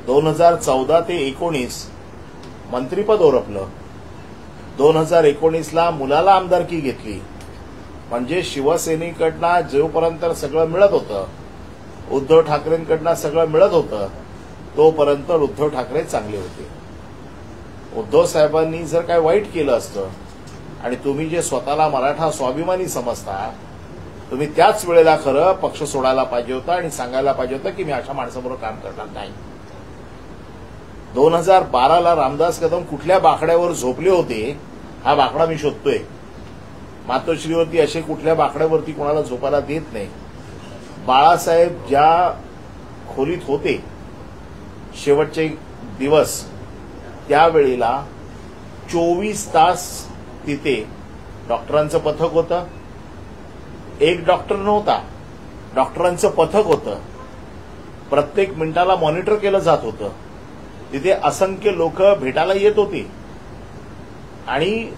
2014 ते 19 मंत्रिपद ओरपलं. 2019ला मुलाला आमदारकी घेतली. म्हणजे शिवसेनेकडनं जोपर्यंत सगळं मिळत होतं, उद्धव ठाकरेंकडनं सगळं मिळत होतं, तोपर्यंत उद्धव ठाकरे चांगले होते. उद्धव साहेबांनी जर काय वाईट केलं असतं आणि तुम्ही जे स्वतःला मराठा स्वाभिमानी समजता, तुम्ही त्याच वेळेला खरं पक्ष सोडायला पाहिजे होता आणि सांगायला पाहिजे होतं की मी अशा माणसाबरोबर काम करणार नाही. 2012ला रामदास कदम कुठल्या बाकड्यावर झोपले होते, हा बाकडा मी शोधतोय. मातोश्रीवरती असे कुठल्या बाकड्यावरती कोणाला झोपायला देत नाही. बाळासाहेब ज्या खोलीत होते शेवटचे दिवस, त्यावेळेला 24 तास तिथे डॉक्टरांचं पथक होतं. एक डॉक्टर नव्हता, डॉक्टरांचं पथक होतं. प्रत्येक मिनिटाला मॉनिटर केलं जात होतं. तिथे असंख्य लोक भेटायला येत होते आणि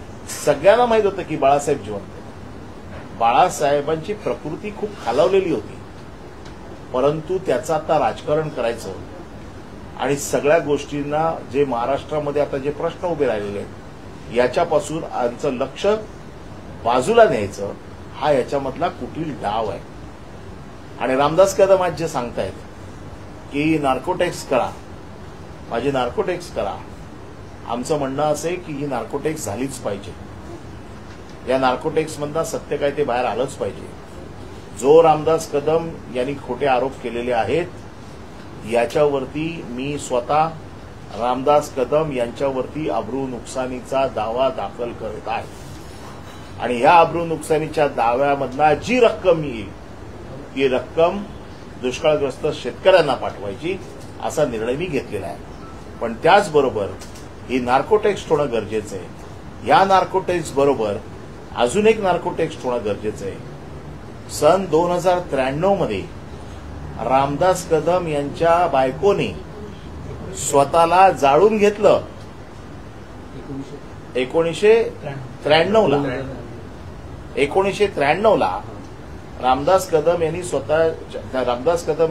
सगळ्यांना माहित होतं की बाळासाहेब जिवंत आहेत. बाळासाहेबांची प्रकृती खूप खालावलेली होती, परंतु त्याचं आता राजकारण करायचं आणि सगळ्या गोष्टींना जे महाराष्ट्रामध्ये आता जे प्रश्न उभे राहिलेले आहेत याच्यापासून आमचं लक्ष बाजूला न्यायचं, हा याच्यामधला कुटील डाव आहे. आणि रामदास कदम आज जे सांगतायत की नार्कोटेक्स करा, माझी नार्कोटेक्स करा, आमचं म्हणणं असं आहे की ही नार्कोटेक्स झालीच पाहिजे. या नार्कोटेक्समधनं सत्य काय ते बाहेर आलंच पाहिजे. जो रामदास कदम यांनी खोटे आरोप केलेले आहेत, याच्यावरती मी स्वतः रामदास कदम यांच्यावरती अब्रू नुकसानीचा दावा दाखल करत आहे. आणि ह्या अब्रू नुकसानीच्या दाव्यामधला जी रक्कम येईल ती रक्कम दुष्काळग्रस्त शेतकऱ्यांना पाठवायची असा निर्णय मी घेतलेला आहे. पण त्याचबरोबर ही नार्कोटेक्स होणं गरजेचं आहे. या नार्कोटेक्स बरोबर अजून एक नार्कोटेक्स होणं गरजेचं आहे. सन 2093 मध्ये रामदास कदम यांच्या बायकोने स्वतःला जाळून घेतलं. 1993ला रामदास कदम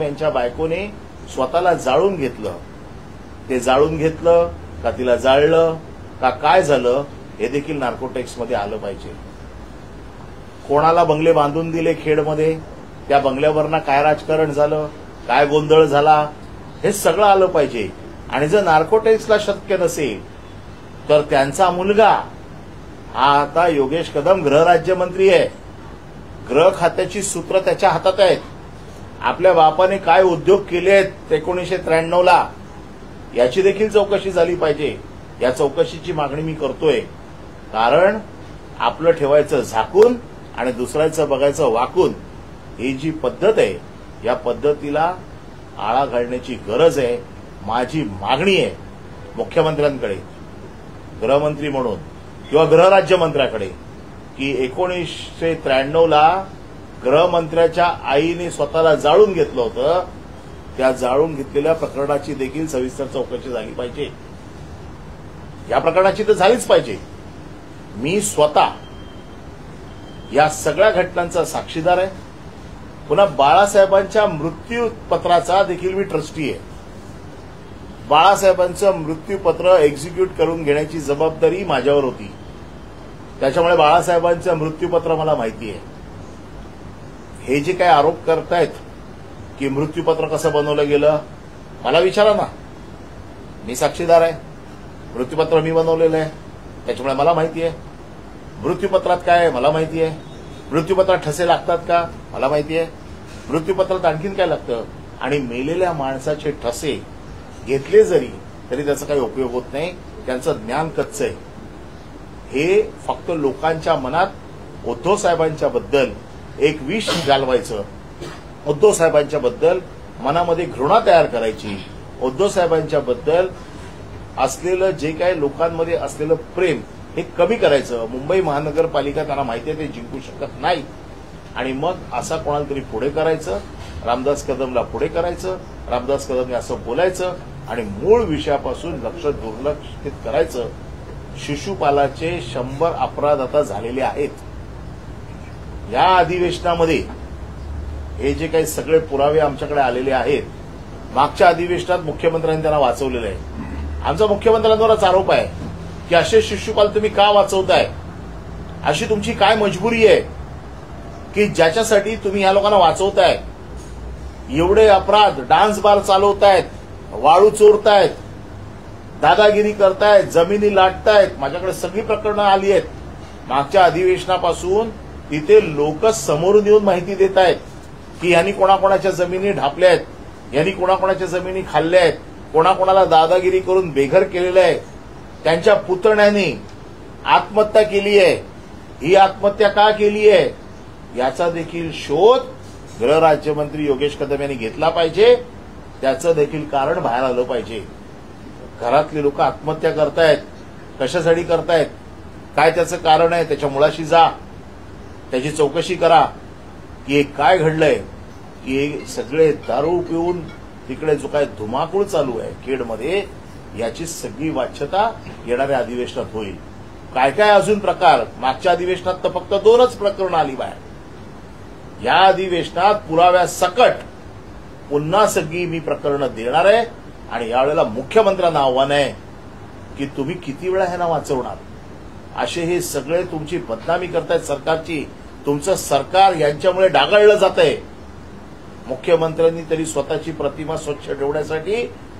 यांच्या बायकोने स्वतःला जाळून घेतलं. ते जाळून घेतलं का तिला जाळलं का काय झालं हे देखील नार्कोटेक्समध्ये आलं पाहिजे. कोणाला बंगले बांधून दिले खेडमध्ये, त्या बंगल्यावरनं काय राजकारण झालं, काय गोंधळ झाला, हे सगळं आलं पाहिजे. आणि जर नार्कोटेक्सला शक्य नसेल तर त्यांचा मुलगा हा आता योगेश कदम गृहराज्यमंत्री आहे. गृह खात्याची सूत्र त्याच्या हातात आहेत. आपल्या बापाने काय उद्योग केले आहेत 1993ला याची देखील चौकशी झाली पाहिजे. या चौकशीची मागणी मी करतोय. कारण आपलं ठेवायचं झाकून आणि दुसऱ्याचं बघायचं वाकून, ही जी पद्धत आहे या पद्धतीला आळा घालण्याची गरज आहे. माझी मागणी आहे मुख्यमंत्र्यांकडे, गृहमंत्री म्हणून किंवा गृहराज्यमंत्र्याकडे, की 1993ला गृहमंत्र्याच्या आईने स्वतःला जाळून घेतलं होतं, त्या जाळून घेतलेल्या प्रकरणाची देखील सविस्तर चौकशी झाली पाहिजे. या प्रकरणाची तर झालीच पाहिजे. मी स्वतः या सगळ्या घटनांचा साक्षीदार आहे. पुन्हा बाळासाहेबांच्या मृत्यूपत्राचा देखील मी ट्रस्टी आहे. बाळासाहेबांचं मृत्यूपत्र एक्झिक्यूट करून घेण्याची जबाबदारी माझ्यावर होती. त्याच्यामुळे बाळासाहेबांचं मृत्यूपत्र मला माहिती आहे. हे जे काही आरोप करतायत की मृत्यूपत्र कसं बनवलं गेलं, मला विचारा ना. मी साक्षीदार आहे. मृत्यूपत्र मी बनवलेलं आहे, त्याच्यामुळे मला माहिती आहे. मृत्यूपत्रात काय आहे मला माहिती आहे. मृत्यूपत्रात ठसे लागतात का मला माहिती आहे. मृत्यूपत्रात आणखीन काय लागतं. आणि मेलेल्या माणसाचे ठसे घेतले जरी तरी त्याचा काही उपयोग होत नाही. त्यांचं ज्ञान कच्चं आहे. हे फक्त लोकांच्या मनात उद्धव साहेबांच्या बद्दल एक विष घालवायचं, उद्धव साहेबांच्या बद्दल मनामध्ये घृणा तयार करायची, उद्धव साहेबांच्या बद्दल असलेलं जे काही लोकांमध्ये असलेलं प्रेम हे कमी करायचं. मुंबई महानगरपालिका त्यांना माहिती आहे ते जिंकू शकत नाही. आणि मग असा कोणाला तरी पुढे करायचं, रामदास कदमला पुढे करायचं, रामदास कदमने असं बोलायचं आणि मूळ विषयापासून लक्ष दुर्लक्षित करायचं. शिशुपालाचे 100 अपराध आता झालेले आहेत. या अधिवेशनामध्ये हे जे काही सगळे पुरावे आमच्याकडे आलेले आहेत, मागच्या अधिवेशनात मुख्यमंत्र्यांनी त्यांना वाचवलेलं आहे. आमचा मुख्यमंत्र्यांवरच आरोप आहे की असे शिशुपाल तुम्ही का वाचवताय, अशी तुमची काय मजबुरी आहे की ज्याच्यासाठी तुम्ही ह्या लोकांना वाचवताय. एवढे अपराध, डान्स बार चालवतायत, वाळू चोरतायत, दादागिरी करतायत, जमिनी लाटतायत. माझ्याकडे सगळी प्रकरणं आली आहेत मागच्या अधिवेशनापासून. तिथे लोक समोरून येऊन माहिती देत आहेत की यांनी कोणाकोणाच्या जमिनी ढापल्या आहेत, यांनी कोणाकोणाच्या जमिनी खाल्ल्या आहेत, कोणाकोणाला दादागिरी करून बेघर केलेलं आहे. त्यांच्या पुतण्याने आत्महत्या केली आहे. ही आत्महत्या का केली आहे याचा देखील शोध गृहराज्यमंत्री योगेश कदम यांनी घेतला पाहिजे. त्याचं देखील कारण बाहेर आलं पाहिजे. घरातले लोक आत्महत्या करतायत, कशासाठी करतायत, काय त्याचं कारण आहे, त्याच्या मुळाशी जा, त्याची चौकशी करा की काय घडलंय. की सगळे दारू पिऊन तिकडे जो काय धुमाकूळ चालू आहे खेडमध्ये, याची सगळी वाच्यता येणाऱ्या अधिवेशनात होईल. काय काय अजून प्रकार, मागच्या अधिवेशनात तर फक्त 2च प्रकरणं आली बाहेर. या अधिवेशनात पुराव्यासकट पुन्हा सगळी मी प्रकरणं देणार आहे. आणि यावेळेला मुख्यमंत्र्यांना आव्हान आहे की तुम्ही किती वेळा ह्यांना वाचवणार. असे हे सगळे तुमची बदनामी करतायत सरकारची. तुमचं सरकार यांच्यामुळे डागाळलं जातंय. मुख्यमंत्र्यांनी तरी स्वतःची प्रतिमा स्वच्छ ठेवण्यासाठी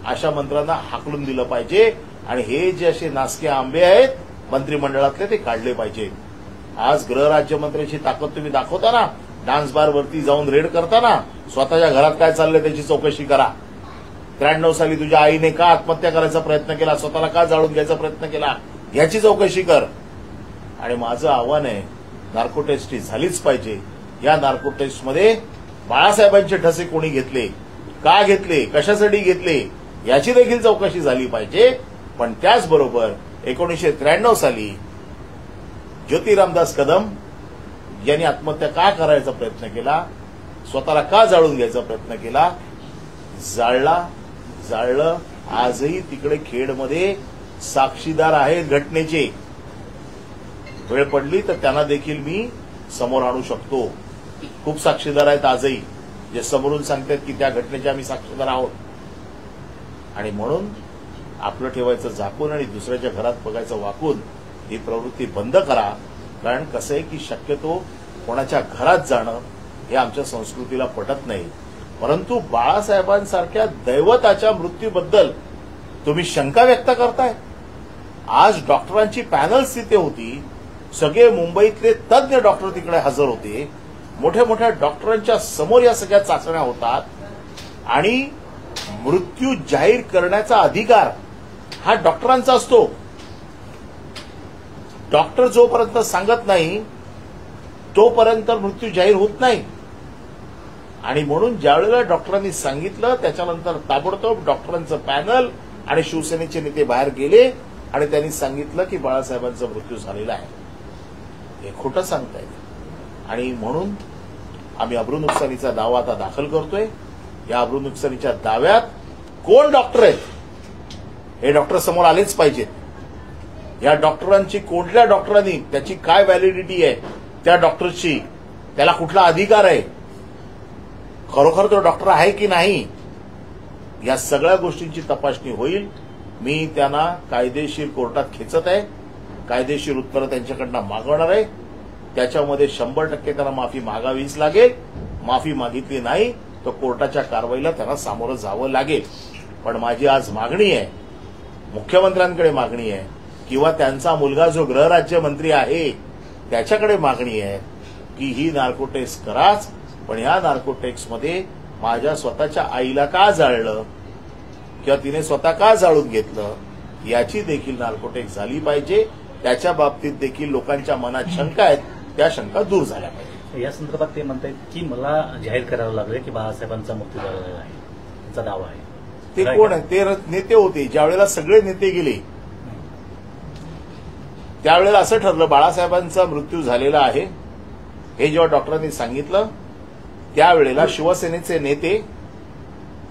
अशा मंत्र्यांना हाकलून दिलं पाहिजे. आणि हे जे असे नासके आंबे आहेत मंत्रिमंडळातले ते काढले पाहिजे. आज गृहराज्यमंत्र्यांची ताकद तुम्ही दाखवताना, डान्स बारवरती जाऊन रेड करताना, स्वतःच्या घरात काय चाललंय त्याची चौकशी करा. 93 साली तुझ्या आईने का आत्महत्या करायचा प्रयत्न केला, स्वतःला का जाळून घ्यायचा प्रयत्न केला, याची चौकशी कर. आणि माझं आव्हान आहे, नार्को टेस्ट ही झालीच पाहिजे. या नार्को टेस्टमध्ये बाळासाहेबांचे ठसे कोणी घेतले, का घेतले, कशासाठी घेतले, याची देखील चौकशी झाली पाहिजे. पण त्याचबरोबर 1993 साली ज्योती रामदास कदम यांनी आत्महत्या का करायचा प्रयत्न केला, स्वतःला का जाळून घ्यायचा प्रयत्न केला, जाळलं. आजही तिकडे खेडमध्ये साक्षीदार आहेत घटनेचे. वेळ पडली तर त्यांना देखील मी समोर आणू शकतो. खूप साक्षीदार आहेत आजही जे समोरून सांगतात की त्या घटनेचे आम्ही साक्षीदार आहोत. आणि म्हणून आपलं ठेवायचं झाकून आणि दुसऱ्याच्या घरात बघायचं वाकून ही प्रवृत्ती बंद करा. कारण कसं आहे की शक्यतो कोणाच्या घरात जाणं हे आमच्या संस्कृतीला पटत नाही. परंतु बाळासाहेबांसारख्या दैवताच्या मृत्यूबद्दल तुम्ही शंका व्यक्त करताय. आज डॉक्टरांची पॅनल्स तिथे होती. सगळे मुंबईतले तज्ज्ञ डॉक्टर तिकडे हजर होते. मोठ्या मोठ्या डॉक्टरांच्या समोर या सगळ्या चाचण्या होतात. आणि मृत्यू जाहीर करण्याचा अधिकार हा डॉक्टरांचा असतो. डॉक्टर जोपर्यंत सांगत नाही तोपर्यंत मृत्यू जाहीर होत नाही. आणि म्हणून ज्यावेळेला डॉक्टरांनी सांगितलं त्याच्यानंतर ताबडतोब डॉक्टरांचं पॅनल आणि शिवसेनेचे नेते बाहेर गेले आणि त्यांनी सांगितलं की बाळासाहेबांचा मृत्यू झालेला आहे. हे खोटं सांगतायत. आणि म्हणून आम्ही अब्रू नुकसानीचा दावा आता दाखल करतोय. या अब्रू नुकसानीच्या दाव्यात कोण डॉक्टर आहेत हे डॉक्टर समोर आलेच पाहिजेत. या डॉक्टरांची कोणत्या डॉक्टरांनी, त्याची काय व्हॅलिडिटी आहे त्या डॉक्टरची, त्याला कुठला अधिकार आहे, खरोखर तो डॉक्टर आहे की नाही, या सगळ्या गोष्टींची तपासणी होईल. मी त्यांना कायदेशीर कोर्टात खेचत आहे. कायदेशीर उत्तरं त्यांच्याकडनं मागवणार आहे. त्याच्यामध्ये 100% त्यांना माफी मागावीच लागेल. माफी मागितली नाही तर कोर्टाच्या कारवाईला त्यांना सामोरं जावं लागेल. पण माझी आज मागणी आहे, मुख्यमंत्र्यांकडे मागणी आहे किंवा त्यांचा मुलगा जो गृहराज्यमंत्री आहे त्याच्याकडे मागणी आहे की ही नार्को टेस्ट कराच. पण या नार्को टेस्टमध्ये माझ्या स्वतःच्या आईला का जाळलं किंवा तिने स्वतः का जाळून घेतलं याची देखील नार्को टेस्ट झाली पाहिजे. त्याच्या बाबतीत देखील लोकांच्या मनात शंका आहेत, त्या शंका दूर झाल्या पाहिजे. या संदर्भात ते म्हणतात की मला जाहीर करावं लागलं की बाळासाहेबांचा मृत्यू झालेला आहे, त्यांचा दावा आहे. ते कोण आहे? ते नेते होते. ज्यावेळेला सगळे नेते गेले त्यावेळेला असं ठरलं बाळासाहेबांचा मृत्यू झालेला आहे हे जेव्हा डॉक्टरांनी सांगितलं त्यावेळेला शिवसेनेचे नेते,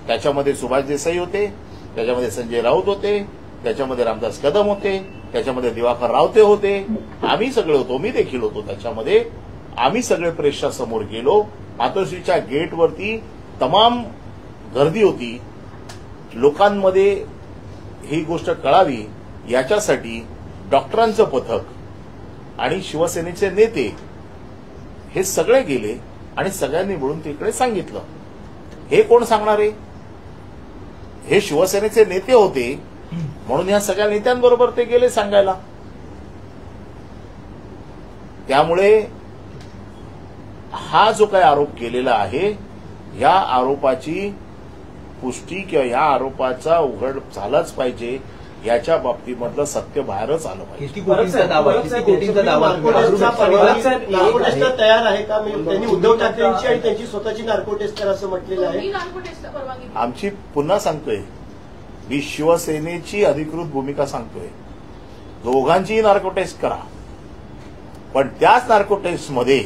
त्याच्यामध्ये सुभाष देसाई होते, त्याच्यामध्ये संजय राऊत होते, त्याच्यामध्ये रामदास कदम होते, त्याच्यामध्ये दिवाकर रावते होते, आम्ही सगळे होतो, मी देखील होतो त्याच्यामध्ये. आम्ही सगळे प्रेसच्या समोर गेलो. मातोश्रीच्या गेटवरती तमाम गर्दी होती. लोकांमध्ये ही गोष्ट कळावी याच्यासाठी डॉक्टरांचं पथक आणि शिवसेनेचे नेते हे सगळे गेले आणि सगळ्यांनी मिळून तिकडे सांगितलं. हे कोण सांगणार आहे? हे शिवसेनेचे नेते होते म्हणून या सगळ्या नेत्यांबरोबर ते गेले सांगायला. त्यामुळे हा जो काही आरोप केलेला आहे या आरोपाची पुष्टी किंवा या आरोपाचा उघड झालाच पाहिजे. याच्या बाबतीमधलं सत्य बाहेरच आलं पाहिजे. किती कोटींचा दावा नार्को टेस्टर तयार आहे का? त्यांनी उद्धव ठाकरेंची आणि त्यांची स्वतःची नार्को टेस्टर असं म्हटलेलं आहे. आमची पुन्हा सांगतोय, मी शिवसेनेची अधिकृत भूमिका सांगतोय, दोघांचीही नार्को टेस्ट करा, पण त्याच नार्को टेस्टमध्ये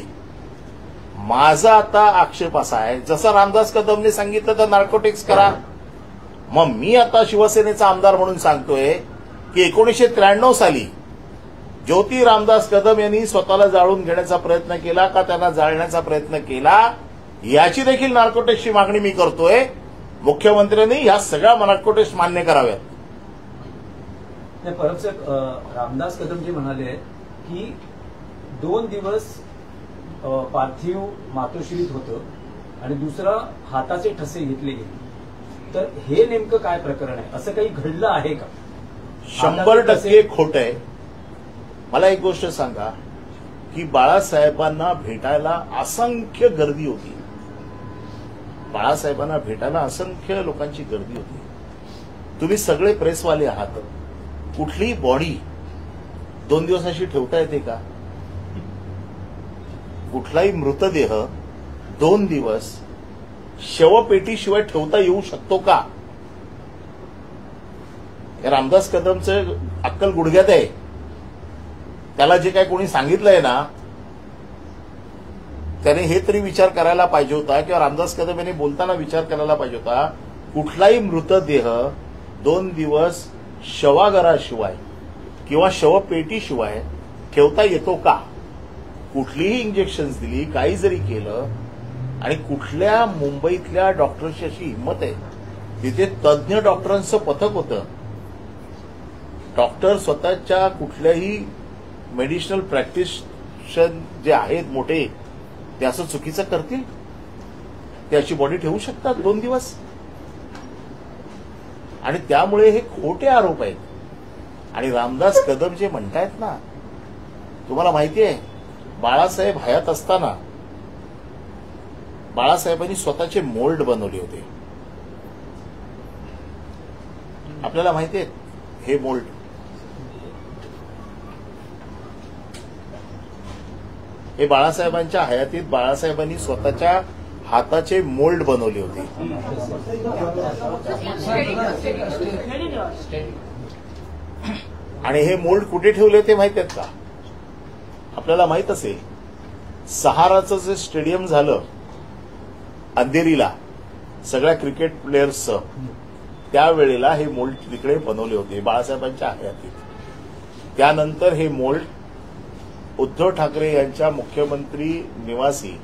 माझा आता आक्षेप असा आहे, जसं रामदास कदमने सांगितलं तर नार्को टेस्ट करा. मग मी आता शिवसेनेचा आमदार म्हणून सांगतोय की 1993 साली ज्योती रामदास कदम यांनी स्वतःला जाळून घेण्याचा प्रयत्न केला का त्यांना जाळण्याचा प्रयत्न केला याची देखील नार्को टेस्टची मागणी मी करतोय. मुख्यमंत्र्यांनी ह्या सगळ्या नार्को टेस्ट मान्य कराव्यात. परब साहेब, रामदास कदम जे म्हणाले की 2 दिवस पार्थिव मातोश्रीत होतं आणि दुसरा हाताचे ठसे घेतले गेले, तर हे नेमकं काय प्रकरण आहे? असं काही घडलं आहे का? 100% खोट आहे. मला एक गोष्ट सांगा की बाळासाहेबांना भेटायला असंख्य गर्दी होती. बाळासाहेबांना भेटायला असंख्य लोकांची गर्दी होती. तुम्ही सगळे प्रेसवाले आहात. कुठलीही बॉडी 2 दिवस अशी ठेवता येते का? कुठलाही मृतदेह 2 दिवस शवपेटीशिवाय ठेवता येऊ शकतो का? रामदास कदमचं अक्कल गुडघ्यात आहे. त्याला जे काय कोणी सांगितलंय ना त्याने हे तरी विचार करायला पाहिजे होता किंवा रामदास कदम यांनी बोलताना विचार करायला पाहिजे होता, कुठलाही मृतदेह 2 दिवस शवागाराशिवाय किंवा शवपेटीशिवाय ठेवता येतो का? कुठलीही इंजेक्शन्स दिली, काही जरी केलं, आणि कुठल्या मुंबईतल्या डॉक्टरची अशी हिंमत आहे? तिथे तज्ज्ञ डॉक्टरांचं पथक होतं. डॉक्टर स्वतःच्या कुठल्याही मेडिसिनल प्रॅक्टिशन जे आहेत मोठे ते असं चुकीचं करतील? ते अशी बॉडी ठेवू शकतात 2 दिवस? आणि त्यामुळे हे खोटे आरोप आहेत. आणि रामदास कदम जे म्हणतायत ना, तुम्हाला माहिती आहे बाळासाहेब हयात असताना बाळासाहेबांनी स्वतःचे मोल्ड बनवले होते. आपल्याला माहिती आहे हे मोल्ड. हे बाळासाहेबांच्या हयातीत बाळासाहेबांनी स्वतःच्या हाताचे मोल्ड बनवले होते. आणि हे मोल्ड कुठे ठेवले ते माहित आहेत का? आपल्याला माहित असेल, सहाराचं जे स्टेडियम झालं अंधेरीला सगळ्या क्रिकेट प्लेयर्सचं, त्यावेळेला हे मोल्ड तिकडे बनवले होते बाळासाहेबांच्या हयातीत. त्यानंतर हे मोल्ड उद्धव ठाकरे यांच्या मुख्यमंत्री निवासी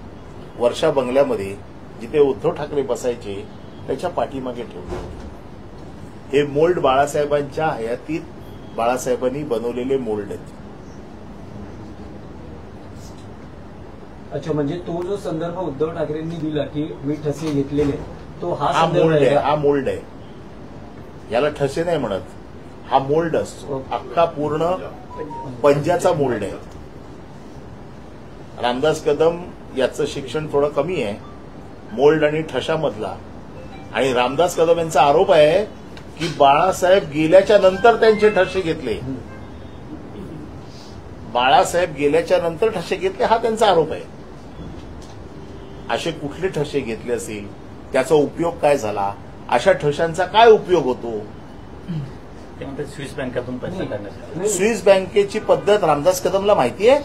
वर्षा बंगल्यामध्ये जिथे उद्धव ठाकरे बसायचे त्याच्या पाठीमागे ठेवले होते. हे मोल्ड बाळासाहेबांच्या हयातीत बाळासाहेबांनी बनवलेले मोल्ड आहेत. अच्छा, म्हणजे तो जो संदर्भ उद्धव ठाकरेंनी दिला की मी ठसे घेतलेले, तो हा मोल्ड आहे. हा मोल्ड आहे. याला ठसे नाही म्हणत, हा मोल्ड असतो. अख्खा पूर्ण पंजाचा मोल्ड आहे. रामदास कदम याचं शिक्षण थोडं कमी आहे मोल्ड आणि ठशामधला. आणि रामदास कदम यांचा आरोप आहे की बाळासाहेब गेल्याच्या नंतर त्यांचे ठसे घेतले. बाळासाहेब गेल्याच्या नंतर ठसे घेतले हा त्यांचा आरोप आहे. असे कुठले ठसे घेतले असतील, त्याचा उपयोग काय झाला, अशा ठशांचा काय उपयोग होतो? ते म्हणतात स्विस बँकेतून पैसे काढण्यासाठी. स्विस बँकेची पद्धत रामदास कदमला माहिती आहे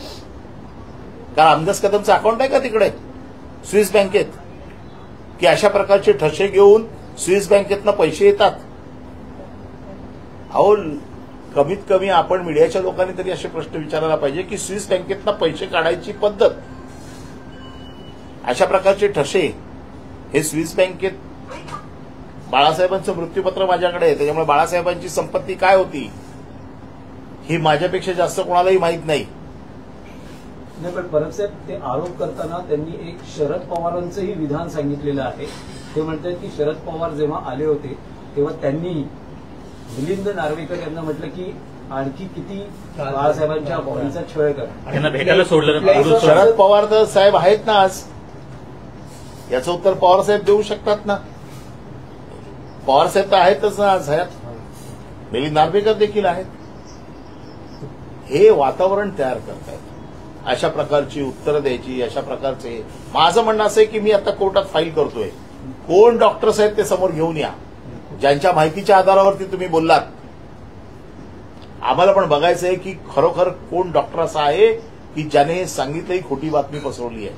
का? रामदास कदमचं अकाउंट आहे का तिकडे स्विस बँकेत, की अशा प्रकारचे ठसे घेऊन स्विस बँकेतनं पैसे येतात? अहो, कमीत कमी आपण मीडियाच्या लोकांनी तरी असे प्रश्न विचारायला पाहिजे की स्विस बँकेतनं पैसे काढायची पद्धत, अशा प्रकारचे ठसे हे स्विस बँकेत बाळासाहेबांचं मृत्यूपत्र माझ्याकडे आहे, त्याच्यामुळे बाळासाहेबांची संपत्ती काय होती ही माझ्यापेक्षा जास्त कोणालाही माहीत नाही. नाही, पण परब साहेब ते आरोप करताना त्यांनी एक शरद पवारांचंही विधान सांगितलेलं आहे. ते म्हणतात की शरद पवार जेव्हा आले होते तेव्हा त्यांनी मिलिंद नार्वेकर यांना म्हटलं की आणखी किती बाळासाहेबांच्या बॉडीचा छळ करा. त्यांना भेटायला सोडलं ना. शरद पवार तर साहेब आहेत ना आज, याचं उत्तर पवार साहेब देऊ शकतात ना. पवार साहेब तर आहेतच ना आज हयात, मिलिंद नार्वेकर देखील आहेत. हे वातावरण तयार करतायत, अशा प्रकारची उत्तरं द्यायची, अशा प्रकारचे. माझं म्हणणं असं आहे की मी आता कोर्टात फाईल करतोय, कोण डॉक्टर्स आहेत ते समोर घेऊन या, ज्यांच्या माहितीच्या आधारावरती तुम्ही बोललात. आम्हाला पण बघायचं आहे की खरोखर कोण डॉक्टर असा आहे की ज्याने सांगितलंही खोटी बातमी पसरवली आहे.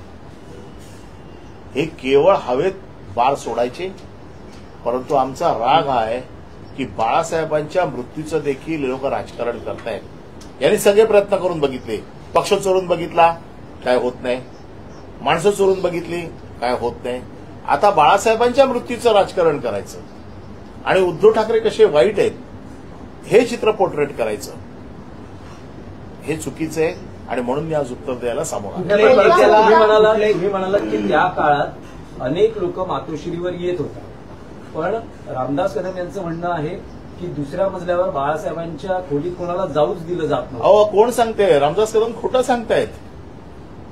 हे केवळ हवेत बार सोडायचे. परंतु आमचा राग हा आहे की बाळासाहेबांच्या मृत्यूचं देखील लोक राजकारण करतायत. यांनी सगळे प्रयत्न करून बघितले, पक्ष चोरून बघितला, काय होत नाही. माणसं चोरून बघितली, काय होत नाही. आता बाळासाहेबांच्या मृत्यूचं राजकारण करायचं आणि उद्धव ठाकरे कसे वाईट आहेत हे चित्र पोर्ट्रेट करायचं, हे चुकीचं आहे. आणि म्हणून मी आज उत्तर द्यायला समोर आलो. तुम्ही म्हणालात की त्या काळात अनेक लोक मातोश्रीवर येत होते, पण रामदास कदम यांचं म्हणणं आहे की दुसऱ्या मजल्यावर बाळासाहेबांच्या खोलीत कोणाला जाऊच दिलं जात नाही. अहो, कोण सांगते? रामदास कदम खोटं सांगतायत.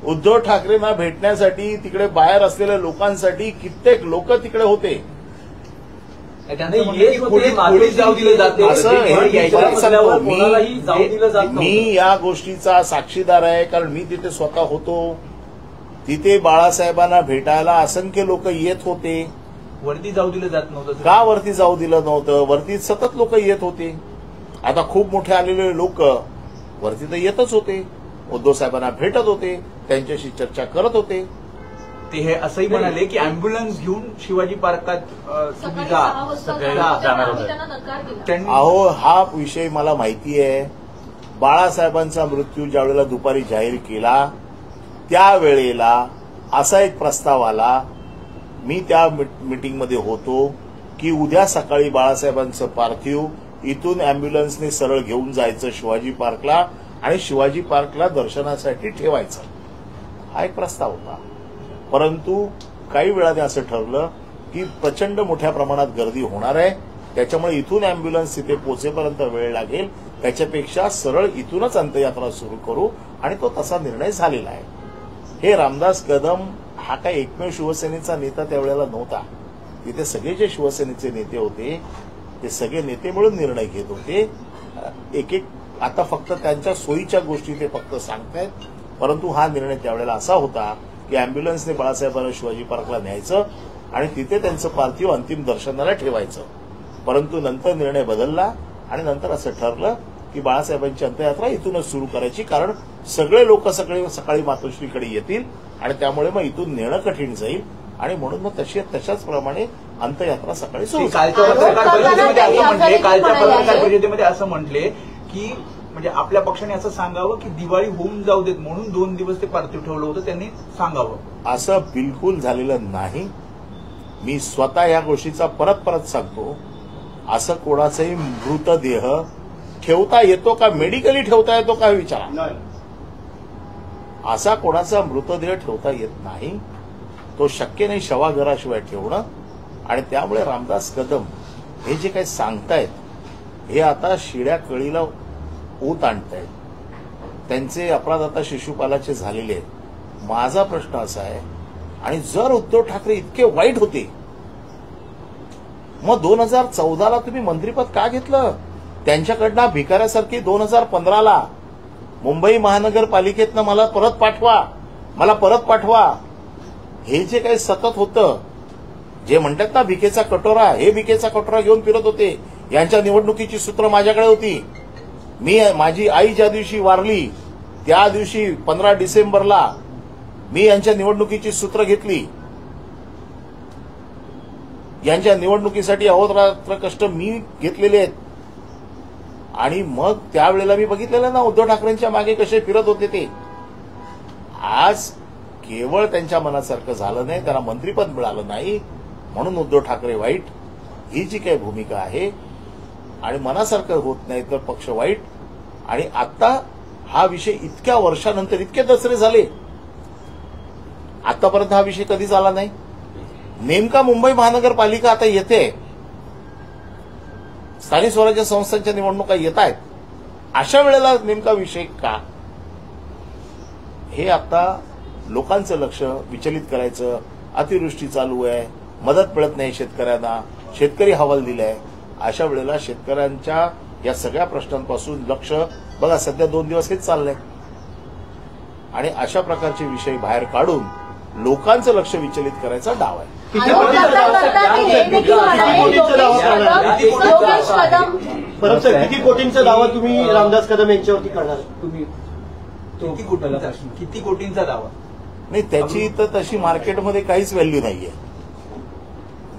उद्धव ठाकरेंना भेटण्यासाठी तिकडे बाहेर असलेल्या लोकांसाठी कित्येक लोक तिकडे होते. मी या गोष्टीचा साक्षीदार आहे, कारण मी तिथे स्वतः होतो. तिथे बाळासाहेबांना भेटायला असंख्य लोक येत होते. वरती जाऊ दिलं जात नव्हतं का? वरती जाऊ दिलं नव्हतं? वरती सतत लोक येत होते. आता खूप मोठे आलेले लोक वरती तर येतच होते, उद्धव साहेबांना भेटत होते, त्यांच्याशी चर्चा करत होते. ते हे असंही म्हणाले की अँब्युलन्स घेऊन शिवाजी पार्कात तुम्ही जा. अहो, हा विषय मला माहिती आहे. बाळासाहेबांचा मृत्यू ज्यावेळेला दुपारी जाहीर केला त्यावेळेला असा एक प्रस्ताव आला, मी त्या मीटिंगमध्ये होतो, की उद्या सकाळी बाळासाहेबांचं पार्थिव इथून अँब्युलन्सने सरळ घेऊन जायचं शिवाजी पार्कला आणि शिवाजी पार्कला दर्शनासाठी ठेवायचं. हा एक प्रस्ताव होता. परंतु काही वेळाने असं ठरलं की प्रचंड मोठ्या प्रमाणात गर्दी होणार आहे, त्याच्यामुळे इथून अँब्युलन्स तिथे पोहोचेपर्यंत वेळ लागेल, त्याच्यापेक्षा सरळ इथूनच अंत्ययात्रा सुरू करू, आणि तो तसा निर्णय झालेला आहे. हे रामदास कदम हा काही एकमेव शिवसेनेचा नेता त्यावेळेला नव्हता. तिथे सगळे जे शिवसेनेचे नेते होते ते सगळे नेते मिळून निर्णय घेत होते. एक एक आता फक्त त्यांच्या सोयीच्या गोष्टी ते फक्त सांगतायत. परंतु हा निर्णय त्यावेळेला असा होता की अँब्युलन्सने बाळासाहेबांना शिवाजी पार्कला न्यायचं आणि तिथे त्यांचं पार्थिव अंतिम दर्शनाला ठेवायचं. परंतु नंतर निर्णय बदलला आणि नंतर असं ठरलं की बाळासाहेबांची अंत्ययात्रा इथूनच सुरू करायची, कारण सगळे लोक सकाळी मातोश्रीकडे येतील आणि त्यामुळे मग इथून नेणं कठीण जाईल, आणि म्हणून मग तशाच प्रमाणे अंत्ययात्रा सकाळी सुरू. कालच्या पत्रकार परिषदेमध्ये असं म्हटले की म्हणजे आपल्या पक्षाने असं सांगावं की दिवाळी होऊन जाऊ देत म्हणून 2 दिवस ते पार्थिव ठेवलं होतं, त्यांनी सांगावं. असं बिलकुल झालेलं नाही. मी स्वतः या गोष्टीचा परत सांगतो, असं कोणाचाही मृतदेह ठेवता येतो का? मेडिकली ठेवता येतो का विचारा. असा कोणाचा मृतदेह ठेवता येत नाही, तो शक्य नाही शवाघराशिवाय ठेवणं. आणि त्यामुळे रामदास कदम हे जे काही सांगतायत हे आता शिड्या कळीला ऊत आणतायत. त्यांचे अपराध आता शिशुपालाचे झालेले आहेत. माझा प्रश्न असा आहे, आणि जर उद्धव ठाकरे इतके वाईट होते मग 2014ला तुम्ही मंत्रिपद का घेतलं? त्यांच्याकडनं भिकाऱ्यासारखी 2015ला मुंबई महानगरपालिकेतनं मला परत पाठवा हे जे काही सतत होतं, जे म्हणतात ना भिकेचा कटोरा, हे भिकेचा कटोरा घेऊन फिरत होते. यांच्या निवडणुकीची सूत्र माझ्याकडे होती. माझी आई ज्या दिवशी वारली त्या दिवशी 15 डिसेंबरला मी यांच्या निवडणुकीची सूत्र घेतली. यांच्या निवडणुकीसाठी अहोरात्र कष्ट मी घेतलेले आहेत. आणि मग त्यावेळेला मी बघितलेलं ना उद्धव ठाकरेंच्या मागे कसे फिरत होते ते. आज केवळ त्यांच्या मनासारखं झालं नाही, त्यांना मंत्रिपद मिळालं नाही म्हणून उद्धव ठाकरे वाईट. ही जी काही भूमिका आहे आणि मनासारखं होत नाही तर पक्ष वाईट. आणि आता हा विषय इतक्या वर्षानंतर इतके दसरे झाले, आतापर्यंत हा विषय कधीच आला नाही. नेमका मुंबई महानगरपालिका आता येते, स्थानिक स्वराज्य संस्थांच्या निवडणुका येत आहेत, अशा वेळेला नेमका विषय का, हे आता लोकांचं लक्ष विचलित करायचं. अतिवृष्टी चालू आहे, मदत मिळत नाही शेतकऱ्यांना, शेतकरी हवाल दिलाय. अशा वेळेला शेतकऱ्यांच्या या सगळ्या प्रश्नांपासून लक्ष बघा, सध्या 2 दिवस हेच चाललंय. आणि अशा प्रकारचे विषय बाहेर काढून लोकांचं लक्ष विचलित करायचा डाव आहे. परत सर, किती कोटींचा दावा तुम्ही रामदास कदम यांच्यावरती करणार? तुम्ही किती कोटींचा दावा? नाही, त्याची तर तशी मार्केटमध्ये काहीच व्हॅल्यू नाहीये.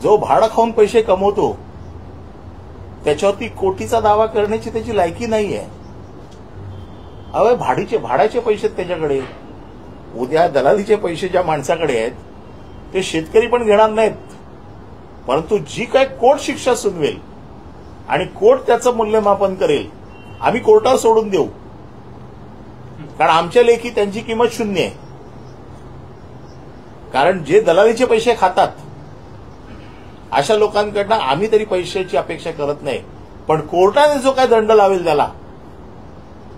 जो भाडं खाऊन पैसे कमवतो त्याच्यावरती कोटीचा दावा करण्याची त्याची लायकी नाहीये. अवे भाड्याचे पैसे त्याच्याकडे, उद्या दलालीचे पैसे ज्या माणसाकडे आहेत ते शेतकरी पण घेणार नाहीत. परंतु जी काय कोर्ट शिक्षा सुनवेल आणि कोर्ट त्याचं मूल्यमापन करेल, आम्ही कोर्टावर सोडून देऊ. कारण आमच्या लेखी त्यांची किंमत शून्य आहे. कारण जे दलालीचे पैसे खातात अशा लोकांकडनं आम्ही तरी पैशाची अपेक्षा करत नाही. पण कोर्टाने जो काय दंड लावेल त्याला,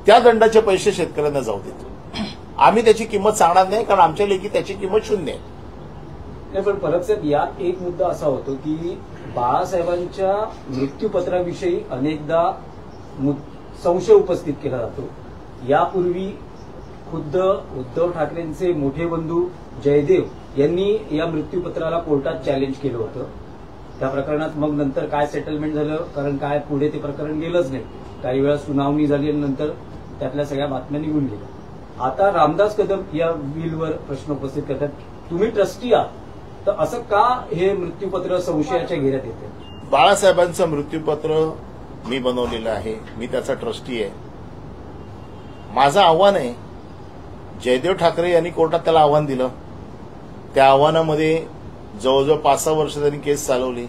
त्या दंडाचे पैसे शेतकऱ्यांना जाऊ देतो. आम्ही त्याची किंमत सांगणार नाही, कारण आमच्या लेखी त्याची किंमत शून्य आहे. नाही, पण परब साहेब, यात एक मुद्दा असा होतो की बाळासाहेबांच्या मृत्यूपत्राविषयी अनेकदा संशय उपस्थित केला जातो. यापूर्वी खुद्द उद्धव ठाकरेंचे मोठे बंधू जयदेव यांनी या मृत्यूपत्राला कोर्टात चॅलेंज केलं होतं. त्या प्रकरणात मग नंतर काय सेटलमेंट झालं, कारण काय पुढे ते प्रकरण गेलंच नाही. काही वेळा सुनावणी झाली आणि नंतर त्यातल्या सगळ्या बातम्या निघून गेल्या. आता रामदास कदम या बिलवर प्रश्न उपस्थित करतात, तुम्ही ट्रस्टी आहात, तर असं का हे मृत्यूपत्र संशयाच्या घेऱ्यात येते? बाळासाहेबांचं मृत्यूपत्र मी बनवलेलं आहे, मी त्याचा ट्रस्टी आहे. माझं आव्हान आहे, जयदेव ठाकरे यांनी कोर्टात त्याला आव्हान दिलं. त्या आव्हानामध्ये जवळजवळ 5-6 वर्ष त्यांनी केस चालवली.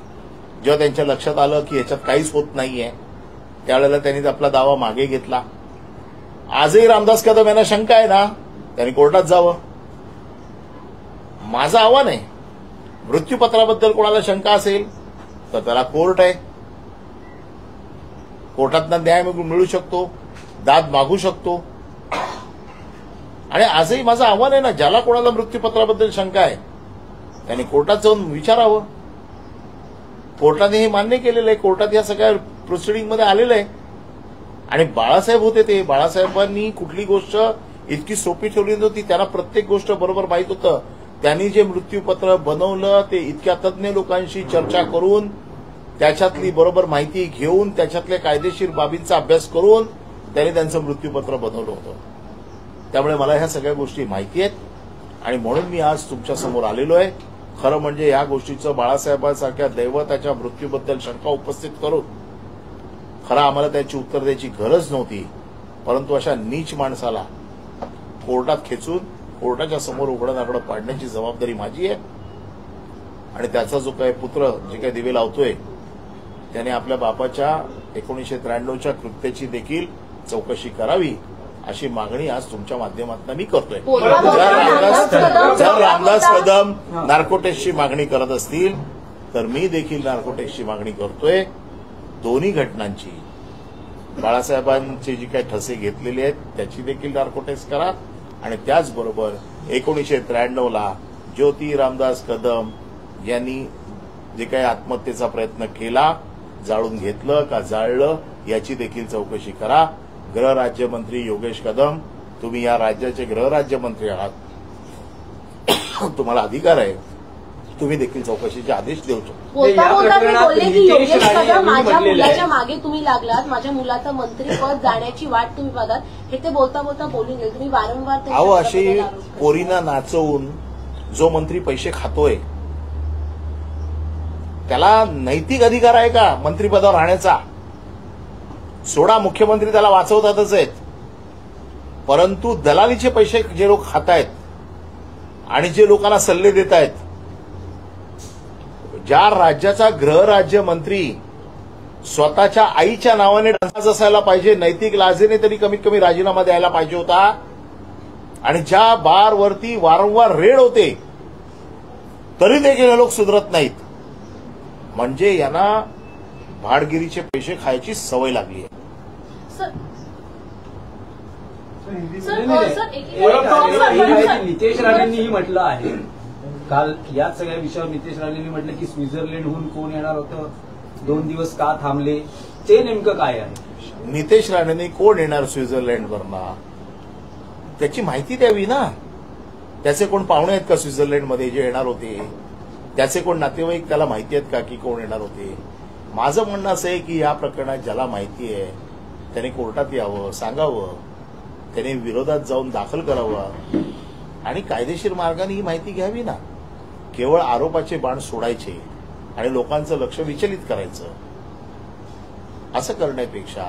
जेव्हा त्यांच्या लक्षात आलं की ह्याच्यात काहीच होत नाहीये, त्यावेळेला त्यांनी आपला दावा मागे घेतला. आजही रामदास कदम यांना शंका आहे ना, त्यांनी कोर्टात जावं. माझं आव्हान आहे, मृत्यूपत्राबद्दल कोणाला शंका असेल तर त्याला कोर्ट आहे, कोर्टातनं न्याय मिळू शकतो, दाद मागू शकतो. आणि आजही माझं आव्हान आहे ना, ज्याला कोणाला मृत्यूपत्राबद्दल शंका आहे त्यांनी कोर्टात जाऊन विचारावं. कोर्टाने हे मान्य केलेलं आहे, कोर्टात या सगळ्या प्रोसिडिंगमध्ये आलेलं आहे. आणि बाळासाहेब होते ते, बाळासाहेबांनी कुठली गोष्ट इतकी सोपी ठेवली नव्हती. त्यांना प्रत्येक गोष्ट बरोबर माहीत होतं. त्यांनी जे मृत्यूपत्र बनवलं ते इतक्या तज्ज्ञ लोकांशी चर्चा करून, त्याच्यातली बरोबर माहिती घेऊन, त्याच्यातल्या कायदेशीर बाबींचा अभ्यास करून त्यांनी त्यांचं मृत्यूपत्र बनवलं होतं. त्यामुळे मला ह्या सगळ्या गोष्टी माहिती आहेत आणि म्हणून मी आज तुमच्या समोर आलेलो आहे. खरं म्हणजे या गोष्टीचं बाळासाहेबांसारख्या दैवताच्या मृत्यूबद्दल शंका उपस्थित करून खरं आम्हाला त्याची उत्तर द्यायची गरज नव्हती. परंतु अशा नीच माणसाला कोर्टात खेचून कोर्टाच्या समोर उघडं नागडं पाडण्याची जबाबदारी माझी आहे. आणि त्याचा जो काही पुत्र जे काही दिवे लावतोय त्याने आपल्या बापाच्या 1993च्या कृत्याची देखील चौकशी करावी, अशी मागणी आज तुमच्या माध्यमातून मी करतोय. जर रामदास कदम नार्कोटेक्सची मागणी करत असतील तर मी देखील नार्कोटेक्सची मागणी करतोय. दोन्ही घटनांची, बाळासाहेबांचे जी काही ठसे घेतलेले आहेत त्याची देखील नार्कोटेक्स करा. आणि त्याचबरोबर 1993ला ज्योती रामदास कदम यांनी जे काही आत्महत्येचा प्रयत्न केला, जाळून घेतलं का जाळलं, याची देखील चौकशी करा. गृहराज्यमंत्री योगेश कदम, तुम्ही या राज्याचे गृहराज्यमंत्री आहात, तुम्हाला अधिकार आहे, तुम्ही देखील चौकशीचे आदेश देऊ शकता. बोलता बोलता ते बोलले की योगेश कदम माझ्या मुलाच्या मागे तुम्ही लागलात, माझ्या मुलाचं मंत्रीपद जाण्याची वाट तुम्ही बघात, हे ते बोलता बोलता बोलून गेले. तुम्ही वारंवार अहो, अशी पोरींना नाचवून जो मंत्री पैसे खातोय त्याला नैतिक अधिकार आहे का मंत्रिपदावर राहण्याचा? सोडा, मुख्यमंत्री त्याला वाचवतातच आहेत, परंतु दलालीचे पैसे जे लोक खातायत आणि जे लोकांना सल्ले देत आहेत, ज्या राज्याचा गृहराज्यमंत्री स्वतःच्या आईच्या नावाने डान्स असायला पाहिजे, नैतिक लाजेने तरी कमीत कमी राजीनामा द्यायला पाहिजे होता, आणि ज्या बारवरती वारंवार रेड होते तरी देखील हे लोक सुधरत नाहीत, म्हणजे यांना भाडगिरीचे पैसे खायची सवय लागली आहे. नितेश राणेंनीही म्हटलं आहे काल याच सगळ्या विषयावर. नितेश राणेंनी म्हटलं की स्वित्झर्लंडहून कोण येणार होतं, 2 दिवस का थांबले, ते नेमकं काय आहे? नितेश राणेंनी कोण येणार स्वित्झर्लंडवरनं त्याची माहिती द्यावी ना. त्याचे कोण पाहुणे आहेत का स्वित्झर्लंडमध्ये जे येणार होते? त्याचे कोण नातेवाईक त्याला माहिती आहेत का की कोण येणार होते? माझं म्हणणं असं आहे की या प्रकरणात ज्याला माहिती आहे त्याने कोर्टात यावं, सांगावं, त्याने विरोधात जाऊन दाखल करावं आणि कायदेशीर मार्गाने ही माहिती घ्यावी ना. केवळ आरोपाचे बाण सोडायचे आणि लोकांचं लक्ष विचलित करायचं, असं करण्यापेक्षा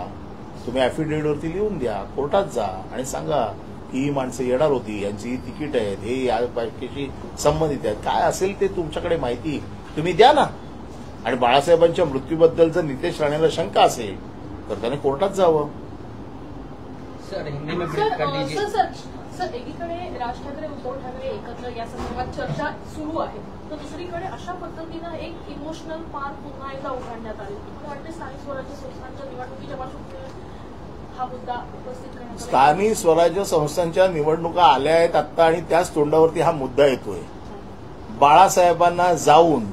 तुम्ही अॅफिडेव्हिटवरती लिहून द्या, कोर्टात जा आणि सांगा की ही माणसं येणार होती, यांची ही तिकीट आहेत, हे या पॅकेजशी संबंधित आहेत, काय असेल ते तुमच्याकडे माहिती तुम्ही द्या ना. आणि बाळासाहेबांच्या मृत्यूबद्दल जर नितेश राणेला शंका असेल तर त्याने कोर्टात जावं. सर एकीकडे राज ठाकरे उद्धव ठाकरे एकत्र या संदर्भात चर्चा सुरू आहे, तर दुसरीकडे अशा पद्धतीनं एक इमोशनल पार्क पुन्हा एकदा उघडण्यात आले. मला वाटते स्थानिक स्वराज्य संस्थांच्या निवडणुकीच्या पार्श्वभूमीवर हा मुद्दा उपस्थित करण्यात आला. स्थानिक स्वराज्य संस्थांच्या निवडणुका आल्या आहेत आत्ता आणि त्याच तोंडावरती हा मुद्दा येतोय. बाळासाहेबांना जाऊन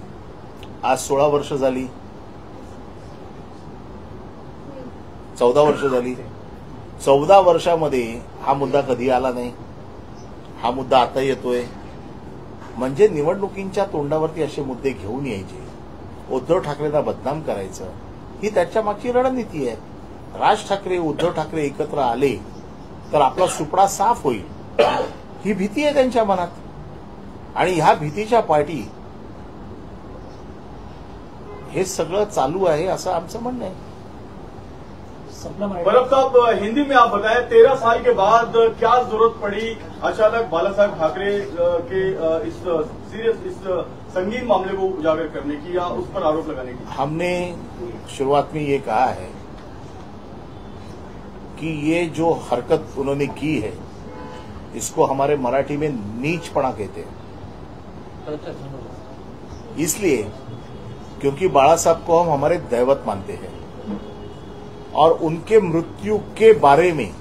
आज 16 वर्ष झाली, 14 वर्ष झाली. 14 वर्षामध्ये हा मुद्दा कधी आला नाही, हा मुद्दा आता येतोय. म्हणजे निवडणुकींच्या तोंडावरती असे मुद्दे घेऊन यायचे, उद्धव ठाकरेंना बदनाम करायचं, ही त्याच्या मागची रणनीती आहे. राज ठाकरे उद्धव ठाकरे एकत्र आले तर आपला सुपडा साफ होईल, ही भीती आहे त्यांच्या मनात. आणि ह्या भीतीच्या पाठी हे सगळं चालू आहे असं आमचं म्हणणं आहे. बल्लभ साहब, हिंदी में आप बताएं, 13 साल के बाद क्या जरूरत पड़ी अचानक बाला साहब ठाकरे के इस संगीन मामले को उजागर करने की या उस पर आरोप लगाने की? हमने शुरुआत में ये कहा है कि ये जो हरकत उन्होंने की है इसको हमारे मराठी में नीचपना कहते हैं. इसलिए क्योंकि बाला साहब को हम हमारे दैवत मानते हैं और उनके मृत्यु के बारे में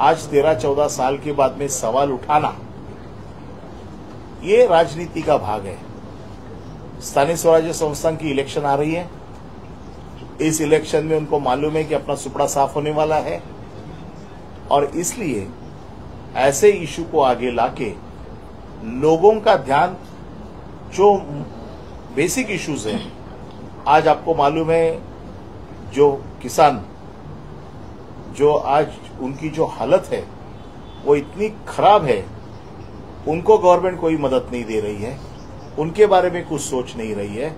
आज 13-14 साल के बाद में सवाल उठाना ये राजनीति का भाग है. स्थानीय स्वराज्य संस्थान की इलेक्शन आ रही है. इस इलेक्शन में उनको मालूम है कि अपना सुपड़ा साफ होने वाला है और इसलिए ऐसे इशू को आगे लाके लोगों का ध्यान जो बेसिक इश्यूज हैं, आज आपको मालूम है जो किसान जो आज उनकी जो हालत है वो इतनी खराब है, उनको गवर्नमेंट कोई मदद नहीं दे रही है, उनके बारे में कुछ सोच नहीं रही है.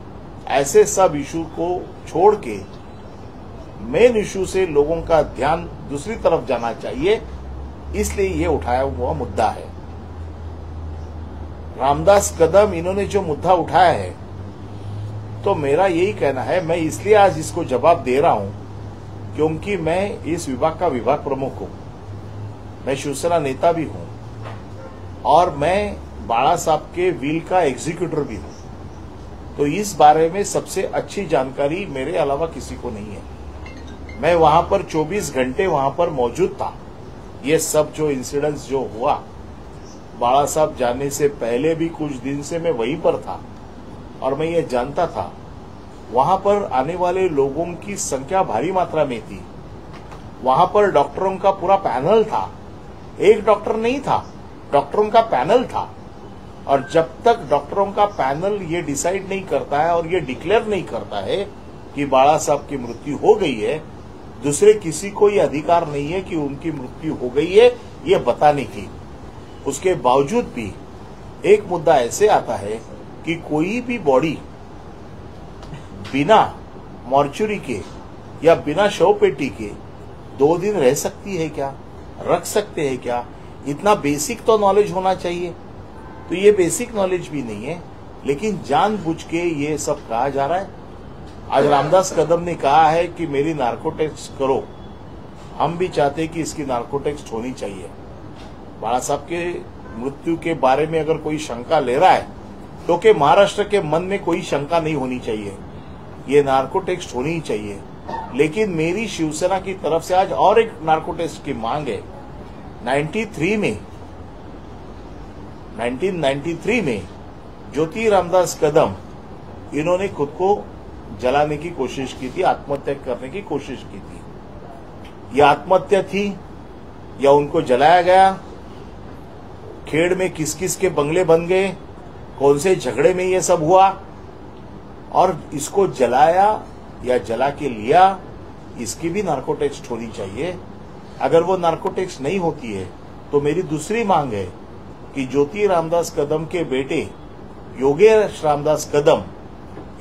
ऐसे सब इशू को छोड़ के मेन इशू से लोगों का ध्यान दूसरी तरफ जाना चाहिए, इसलिए ये उठाया हुआ मुद्दा है. रामदास कदम इन्होंने जो मुद्दा उठाया है तो मेरा यही कहना है, मैं इसलिए आज इसको जवाब दे रहा हूं क्योंकि मैं इस विभाग का विभाग प्रमुख हूं, मैं शिवसेना नेता भी हूं और मैं बाला साहब के विल का एग्जीक्यूटर भी हूं. तो इस बारे में सबसे अच्छी जानकारी मेरे अलावा किसी को नहीं है. मैं वहां पर 24 घंटे वहां पर मौजूद था. ये सब जो इंसिडेंट्स जो हुआ, बाला साहब जाने से पहले भी कुछ दिन से मैं वहीं पर था और मैं ये जानता था वहां पर आने वाले लोगों की संख्या भारी मात्रा में थी. वहां पर डॉक्टरों का पूरा पैनल था, एक डॉक्टर नहीं था, डॉक्टरों का पैनल था. और जब तक डॉक्टरों का पैनल ये डिसाइड नहीं करता है और ये डिक्लेयर नहीं करता है कि बाला साहब की मृत्यु हो गई है, दूसरे किसी को ये अधिकार नहीं है कि उनकी मृत्यु हो गई है ये बताने की. उसके बावजूद भी एक मुद्दा ऐसे आता है कि कोई भी बॉडी बिना मॉर्चुरी के या बिना शवपेटी के 2 दिन रह सकती है क्या, रख सकते हैं क्या? इतना बेसिक तो नॉलेज होना चाहिए. तो ये बेसिक नॉलेज भी नहीं है. लेकिन जानबूझ के ये सब कहा जा रहा है। आज रामदास कदम ने कहा है कि मेरी नार्को टेस्ट करो, हम भी चाहते हैं कि इसकी नार्को टेस्ट होनी चाहिए। बाला साहब के मृत्यु के बारे में अगर कोई शंका ले रहा है तो कि महाराष्ट्र के मन में कोई शंका नहीं होनी चाहिए, ये नार्को टेस्ट होनी ही चाहिए। लेकिन मेरी शिवसेना की तरफ से आज और एक नार्को टेस्ट की मांग है। 1993 में ज्योति रामदास कदम इन्होंने खुद को जलाने की कोशिश की थी, आत्महत्या करने की कोशिश की थी। यह आत्महत्या थी या उनको जलाया गया? खेड़ में किस किस के बंगले बन गए, कौन से झगड़े में ये सब हुआ, और इसको जलाया या जला के लिया, इसकी भी नार्को टेस्ट होनी चाहिए। अगर वो नार्को टेस्ट नहीं होती है तो मेरी दूसरी मांग है कि ज्योति रामदास कदम के बेटे योगेश रामदास कदम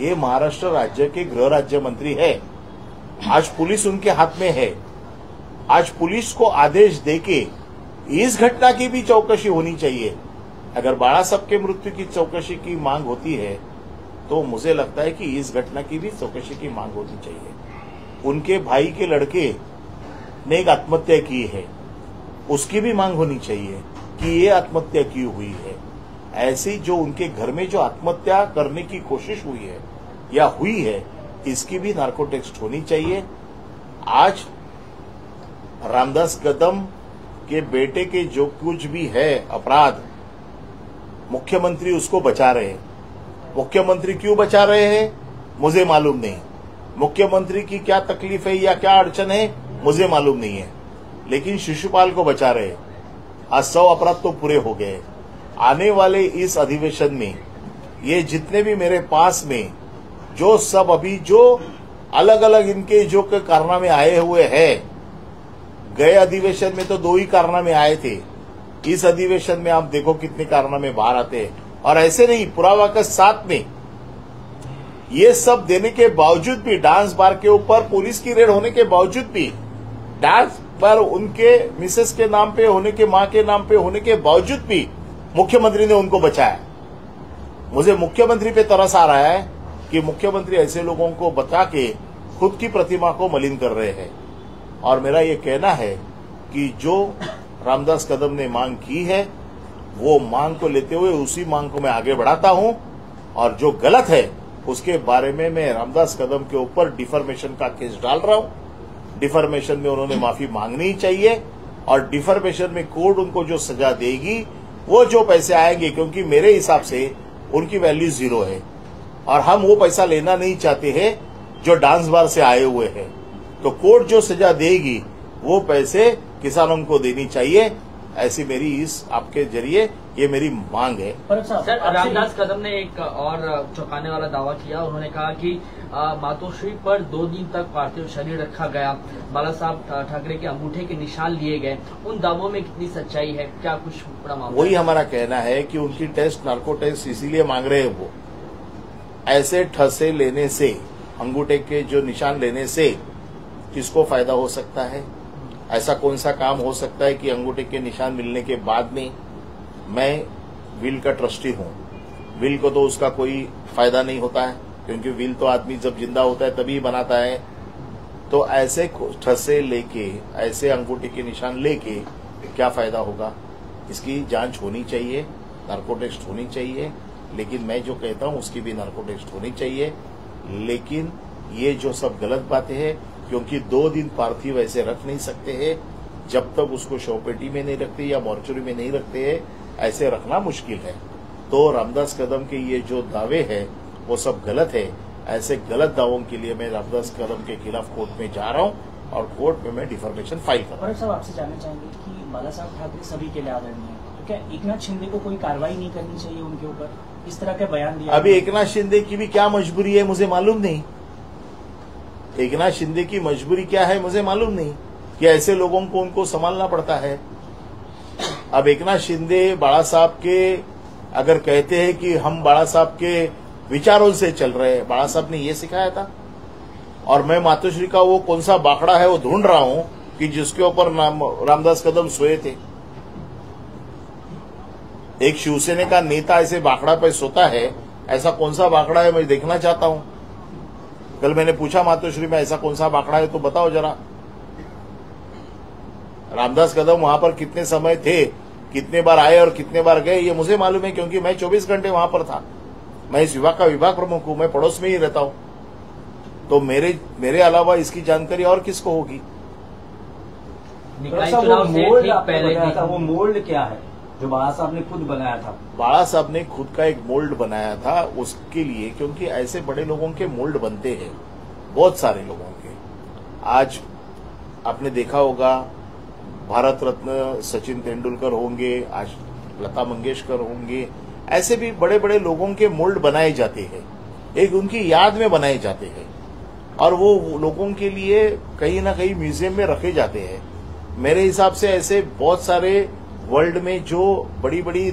ये महाराष्ट्र राज्य के गृह राज्य मंत्री है। आज पुलिस उनके हाथ में है। आज पुलिस को आदेश देके इस घटना की भी चौकसी होनी चाहिए। अगर बाला साहब के मृत्यु की चौकसी की मांग होती है तो मुझे लगता है कि इस घटना की भी चौकसी की मांग होनी चाहिए। उनके भाई के लड़के ने एक आत्महत्या की है, उसकी भी मांग होनी चाहिए कि ये आत्महत्या की हुई है। ऐसी जो उनके घर में जो आत्महत्या करने की कोशिश हुई है या हुई है, इसकी भी नार्को टेस्ट होनी चाहिए। आज रामदास कदम के बेटे के जो कुछ भी है अपराध, मुख्यमंत्री उसको बचा रहे हैं। मुख्यमंत्री क्यों बचा रहे हैं मुझे मालूम नहीं। मुख्यमंत्री की क्या तकलीफ है या क्या अड़चन है मुझे मालूम नहीं है, लेकिन शिशुपाल को बचा रहे हैं। आज 100 अपराध तो पूरे हो गए। आने वाले इस अधिवेशन में ये जितने भी मेरे पास में जो सब अभी जो अलग अलग इनके जो कारनामे आए हुए हैं, गए अधिवेशन में तो 2 ही कारनामे आए थे, इस अधिवेशन में आप देखो कितने कारनामे बाहर आते हैं। और ऐसे नहीं, पुरावा के साथ में ये सब देने के बावजूद भी, डांस बार के ऊपर पुलिस की रेड होने के बावजूद भी, डांस बार उनके मिसेस के नाम पे होने के, मां के नाम पे होने के बावजूद भी मुख्यमंत्री ने उनको बचाया। मुझे मुख्यमंत्री पे तरस आ रहा है कि मुख्यमंत्री ऐसे लोगों को बचा के खुद की प्रतिमा को मलिन कर रहे हैं। और मेरा ये कहना है कि जो रामदास कदम ने मांग की है वो मांग को लेते हुए उसी मांग को मैं आगे बढ़ाता हूं, और जो गलत है उसके बारे में मैं रामदास कदम के ऊपर डिफॉर्मेशन का केस डाल रहा हूं। डिफॉर्मेशन में उन्होंने माफी मांगनी चाहिए, और डिफॉर्मेशन में कोर्ट उनको जो सजा देगी, वो जो पैसे आएंगे, क्योंकि मेरे हिसाब से उनकी वैल्यू 0 है और हम वो पैसा लेना नहीं चाहते हैं जो डांस बार से आए हुए हैं। तो कोर्ट जो सजा देगी वो पैसे किसानों को देनी चाहिए। ऐसी मेरी इस आपके जरिए ये मेरी मांग है। सर, रामदास कदम ने एक और चौंकाने वाला दावा किया। उन्होंने कहा कि मातोश्री पर 2 दिन तक पार्थिव शरीर रखा गया, बाला साहब ठाकरे के अंगूठे के निशान लिए गए। उन दावों में कितनी सच्चाई है, क्या कुछ बड़ा मामला? वही हमारा कहना है कि उनकी टेस्ट, नार्को टेस्ट इसीलिए मांग रहे हैं। वो ऐसे ठसे लेने से, अंगूठे के जो निशान लेने से किसको फायदा हो सकता है? ऐसा कौन सा काम हो सकता है कि अंगूठे के निशान मिलने के बाद में, मैं विल का ट्रस्टी हूं, विल को तो उसका कोई फायदा नहीं होता है, क्योंकि विल तो आदमी जब जिंदा होता है तभी बनाता है। तो ऐसे ठसे लेके, ऐसे अंगूठे के निशान लेके क्या फायदा होगा? इसकी जांच होनी चाहिए, नार्को टेस्ट होनी चाहिए। लेकिन मैं जो कहता हूं उसकी भी नार्को टेस्ट होनी चाहिए। लेकिन ये जो सब गलत बातें हैं, क्योंकि 2 दिन पार्थिव ऐसे रख नहीं सकते हैं जब तक उसको शवपेटी में नहीं रखते या मॉर्चरी में नहीं रखते हैं, ऐसे रखना मुश्किल है। तो रामदास कदम के ये जो दावे हैं वो सब गलत है। ऐसे गलत दावों के लिए मैं रामदास कदम के खिलाफ कोर्ट में जा रहा हूं और कोर्ट में मैं डिफॉर्मेशन फाइल कर रहा हूं। साहब, आपसे जानना चाहेंगे कि बाला साहब ठाकरे सभी के लिए आदरणीय है, तो क्या एकनाथ शिंदे को कोई कार्रवाई नहीं करनी चाहिए उनके ऊपर? इस तरह का बयान दिया। अभी एकनाथ शिंदे की भी क्या मजबूरी है मुझे मालूम नहीं। एकनाथ शिंदे की मजबूरी क्या है मुझे मालूम नहीं कि ऐसे लोगों को उनको संभालना पड़ता है। अब एकनाथ शिंदे बाला साहब के अगर कहते हैं कि हम बाला साहब के विचारों से चल रहे हैं, बाला साहब ने ये सिखाया था, और मैं मातोश्री का वो कौन सा बाखड़ा है वो ढूंढ रहा हूं कि जिसके ऊपर रामदास कदम सोए थे। एक शिवसेना का नेता ऐसे बाखड़ा पे सोता है ऐसा कौन सा बाकड़ा है, मैं देखना चाहता हूं। कल मैंने पूछा मातोश्री में ऐसा कौन सा बाकड़ा है तो बताओ जरा। रामदास कदम वहां पर कितने समय थे, कितने बार आए और कितने बार गए, ये मुझे मालूम है, क्योंकि मैं 24 घंटे वहां पर था। मैं इस विभाग का विभाग प्रमुख हूं, मैं पड़ोस में ही रहता हूं, तो मेरे अलावा इसकी जानकारी और किसको होगी। निकाय वो चुनाव से मोल्ड ठीक आपने पहले बताया था, भी वो मोल्ड क्या है जो बाला साहब ने खुद बनाया था? बाला साहब ने खुद का एक मोल्ड बनाया था उसके लिए, क्योंकि ऐसे बड़े लोगों के मोल्ड बनते हैं, बहुत सारे लोगों के। आज आपने देखा होगा भारत रत्न सचिन तेंदुलकर होंगे, आज लता मंगेशकर होंगे, ऐसे भी बड़े बड़े लोगों के मोल्ड बनाए जाते हैं, एक उनकी याद में बनाए जाते हैं और वो लोगों के लिए कहीं ना कहीं म्यूजियम में रखे जाते हैं। मेरे हिसाब से ऐसे बहुत सारे वर्ल्ड में जो बड़ी बड़ी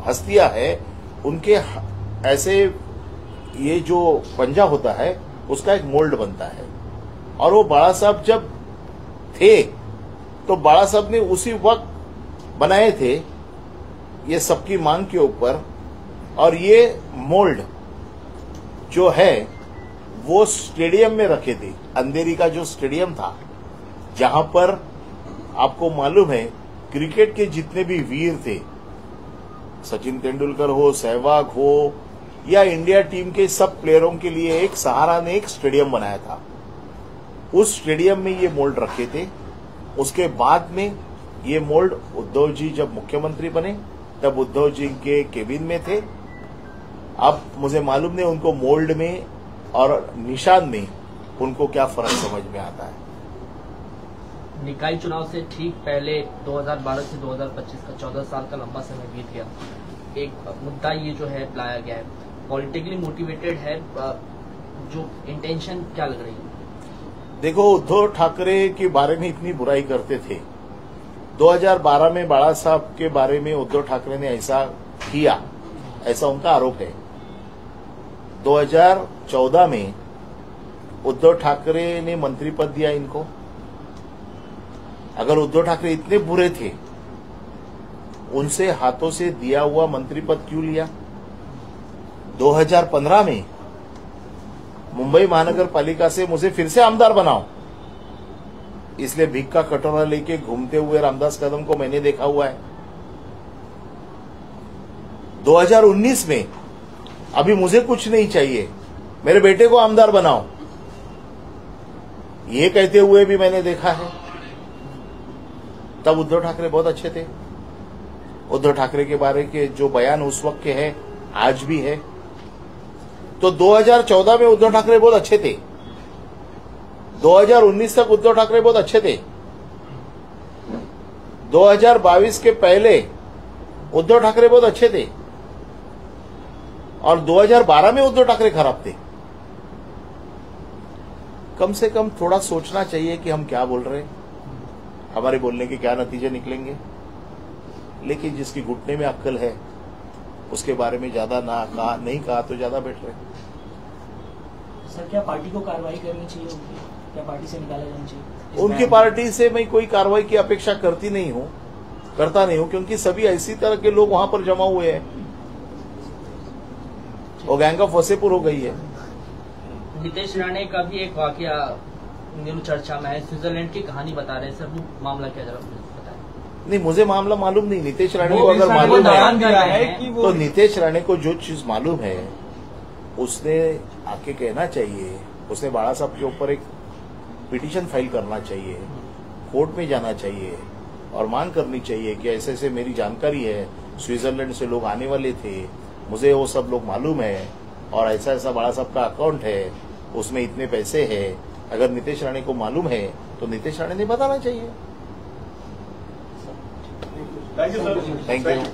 हस्तियां हैं, उनके ऐसे ये जो पंजा होता है उसका एक मोल्ड बनता है। और वो बाला साहब जब थे तो बाला साहब ने उसी वक्त बनाए थे, ये सबकी मांग के ऊपर। और ये मोल्ड जो है वो स्टेडियम में रखे थे, अंधेरी का जो स्टेडियम था, जहां पर आपको मालूम है क्रिकेट के जितने भी वीर थे, सचिन तेंदुलकर हो, सहवाग हो, या इंडिया टीम के सब प्लेयरों के लिए एक सहारा ने एक स्टेडियम बनाया था। उस स्टेडियम में ये मोल्ड रखे थे। उसके बाद में ये मोल्ड उद्धव जी जब मुख्यमंत्री बने तब उद्धव जी के केबिन में थे। अब मुझे मालूम नहीं उनको मोल्ड में और निशान में उनको क्या फर्क समझ में आता है। निकाय चुनाव से ठीक पहले 2012 से 2025 का 14 साल का लंबा समय बीत गया। एक मुद्दा ये जो है लाया गया है, पॉलिटिकली मोटिवेटेड है, जो इंटेंशन क्या लग रही है? देखो, उद्धव ठाकरे के बारे में इतनी बुराई करते थे। 2012 में बाला साहब के बारे में उद्धव ठाकरे ने ऐसा किया, ऐसा उनका आरोप है। 2014 में उद्धव ठाकरे ने मंत्री पद दिया इनको। अगर उद्धव ठाकरे इतने बुरे थे, उनसे हाथों से दिया हुआ मंत्री पद क्यों लिया? 2015 में मुंबई महानगर पालिका से मुझे फिर से आमदार बनाओ, इसलिए भीख का कटोरा लेके घूमते हुए रामदास कदम को मैंने देखा हुआ है। 2019 में अभी मुझे कुछ नहीं चाहिए, मेरे बेटे को आमदार बनाओ, ये कहते हुए भी मैंने देखा है। तब उद्धव ठाकरे बहुत अच्छे थे। उद्धव ठाकरे के बारे के जो बयान उस वक्त के हैं आज भी है। तो 2014 में उद्धव ठाकरे बहुत अच्छे थे, 2019 तक उद्धव ठाकरे बहुत अच्छे थे, 2022 के पहले उद्धव ठाकरे बहुत अच्छे थे, और 2012 में उद्धव ठाकरे खराब थे। कम से कम थोड़ा सोचना चाहिए कि हम क्या बोल रहे हैं, हमारे बोलने के क्या नतीजे निकलेंगे। लेकिन जिसकी घुटने में अक्ल है उसके बारे में ज्यादा नहीं कहा तो ज्यादा बेटर है। सर, क्या पार्टी को कार्रवाई करनी चाहिए उनकी? क्या पार्टी से निकाला जाना चाहिए? उनकी पार्टी से मैं कोई कार्रवाई की अपेक्षा करता नहीं हूं, क्योंकि सभी ऐसी तरह के लोग वहां पर जमा हुए हैं। वो गैंग ऑफ वसेपुर हो गई है। नितेश राणे का भी एक वाकया न्यू चर्चा में है, स्विट्जरलैंड की कहानी बता रहे हैं सर, वो मामला क्या जरा बताएं। नहीं, मुझे मामला मालूम नहीं। नितेश राणे को अगर मालूम है तो नितेश राणे को जो चीज मालूम है उसने आके कहना चाहिए। उसने बाला साहब के ऊपर एक पिटीशन फाइल करना चाहिए, कोर्ट में जाना चाहिए और मांग करनी चाहिए कि ऐसे ऐसे मेरी जानकारी है, स्विट्जरलैंड से लोग आने वाले थे, मुझे वो सब लोग मालूम है, और ऐसा ऐसा बाला साहब का अकाउंट है, उसमें इतने पैसे हैं। अगर नितेश राणे को मालूम है तो नितेश राणे ने बताना चाहिए। Thank you sir. Thank you.